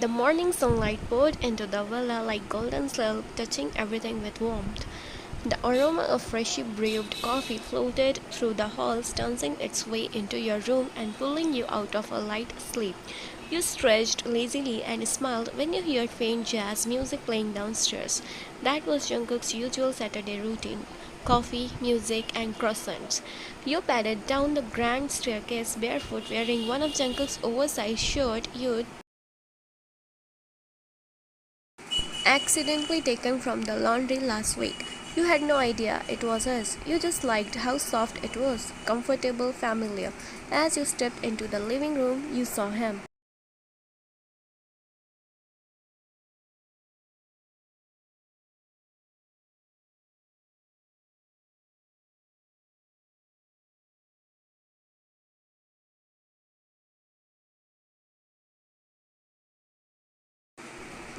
The morning sunlight poured into the villa like golden silk, touching everything with warmth. The aroma of freshly brewed coffee floated through the halls, dancing its way into your room and pulling you out of a light sleep. You stretched lazily and smiled when you heard faint jazz music playing downstairs. That was Jungkook's usual Saturday routine: coffee, music, and croissants. You padded down the grand staircase barefoot, wearing one of Jungkook's oversized shirts you'd accidentally taken from the laundry last week. You had no idea it was his. You just liked how soft it was, comfortable, familiar. As you stepped into the living room, you saw him.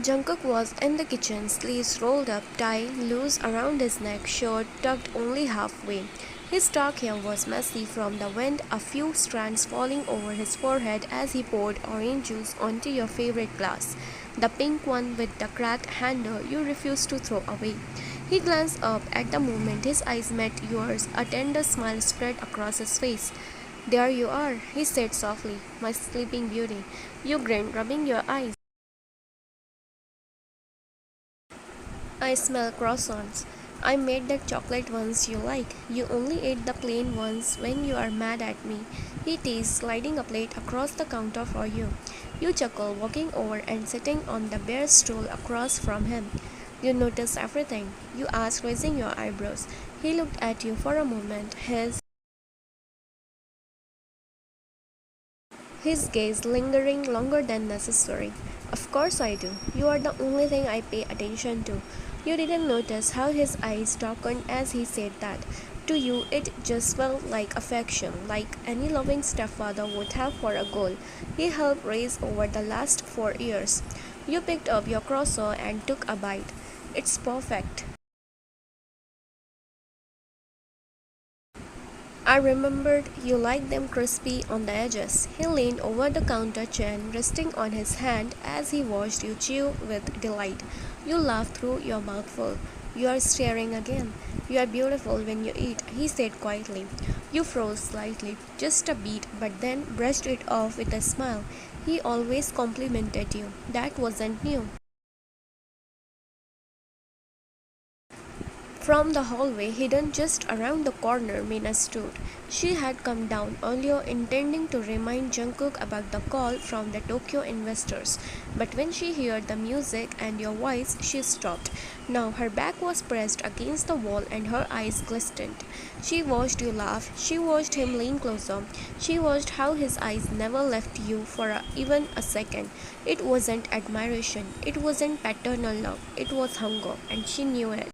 Jungkook was in the kitchen, sleeves rolled up, tie loose around his neck, shirt tucked only halfway. His dark hair was messy from the wind, a few strands falling over his forehead as he poured orange juice onto your favorite glass, the pink one with the cracked handle you refused to throw away. He glanced up at the moment his eyes met yours, a tender smile spread across his face. "There you are," he said softly, "my sleeping beauty." You grinned, rubbing your eyes. "I smell croissants. I made that chocolate ones you like. You only ate the plain ones when you are mad at me." He teased, sliding a plate across the counter for you. You chuckled, walking over and sitting on the bare stool across from him. "You notice everything?" you asked, raising your eyebrows. He looked at you for a moment, his gaze lingering longer than necessary. "Of course I do. You are the only thing I pay attention to." You didn't notice how his eyes darkened as he said that. To you, it just felt like affection, like any loving stepfather would have for a girl he helped raise over the last 4 years. You picked up your croissant and took a bite. "It's perfect." I remembered you liked them crispy on the edges. He leaned over the counter, chin resting on his hand as he watched you chew with delight. You laughed through your mouthful. "You are staring again." "You are beautiful when you eat," he said quietly. You froze slightly, just a beat, but then brushed it off with a smile. He always complimented you. That wasn't new. From the hallway hidden just around the corner, Mina stood. She had come down earlier intending to remind Jungkook about the call from the Tokyo investors, but when she heard the music and your voice, she stopped. Now her back was pressed against the wall and her eyes glistened. She watched you laugh. She watched him lean closer. She watched how his eyes never left you for even a second. It wasn't admiration. It wasn't paternal love. It was hunger, and she knew it.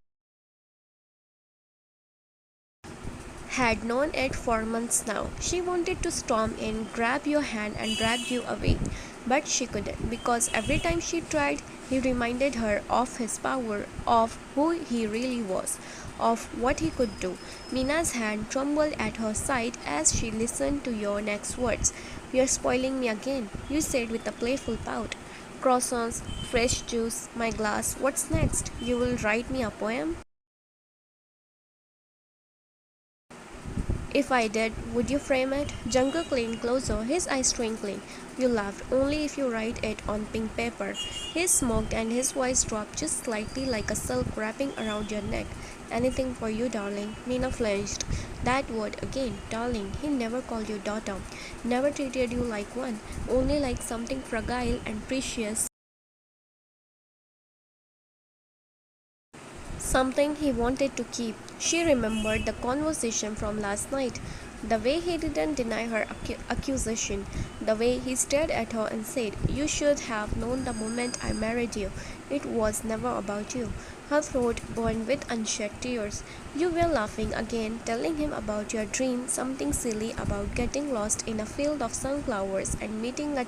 Had known it for months now. She wanted to storm in, grab your hand, and drag you away. But she couldn't, because every time she tried, he reminded her of his power, of who he really was, of what he could do. Mina's hand trembled at her side as she listened to your next words. "You're spoiling me again," you said with a playful pout. "Croissants, fresh juice, my glass. What's next? You will write me a poem?" "If I did, would you frame it?" Jungkook leaned closer, his eyes twinkling. You laughed. "Only if you write it on pink paper." He smoked and his voice dropped just slightly like a silk wrapping around your neck. "Anything for you, darling." Mina flinched. That word again, darling. He never called you daughter, never treated you like one, only like something fragile and precious. Something he wanted to keep. She remembered the conversation from last night. The way he didn't deny her accusation. The way he stared at her and said, "You should have known the moment I married you. It was never about you." Her throat burned with unshed tears. You were laughing again, telling him about your dream, something silly about getting lost in a field of sunflowers and meeting a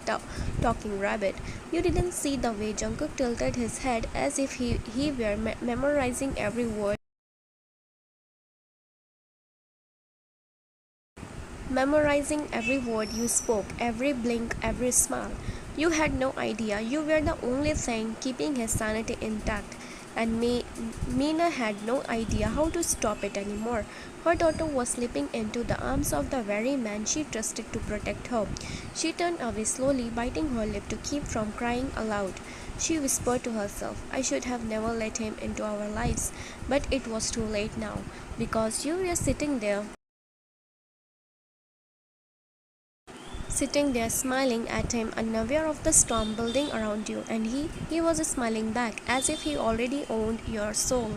talking rabbit. You didn't see the way Jungkook tilted his head as if he were memorizing every word you spoke, every blink, every smile. You had no idea. You were the only thing keeping his sanity intact. And Mina had no idea how to stop it anymore. Her daughter was slipping into the arms of the very man she trusted to protect her. She turned away slowly, biting her lip to keep from crying aloud. She whispered to herself, I should have never let him into our lives, but it was too late now, because you were sitting there smiling at him, unaware of the storm building around you, and he was smiling back as if he already owned your soul.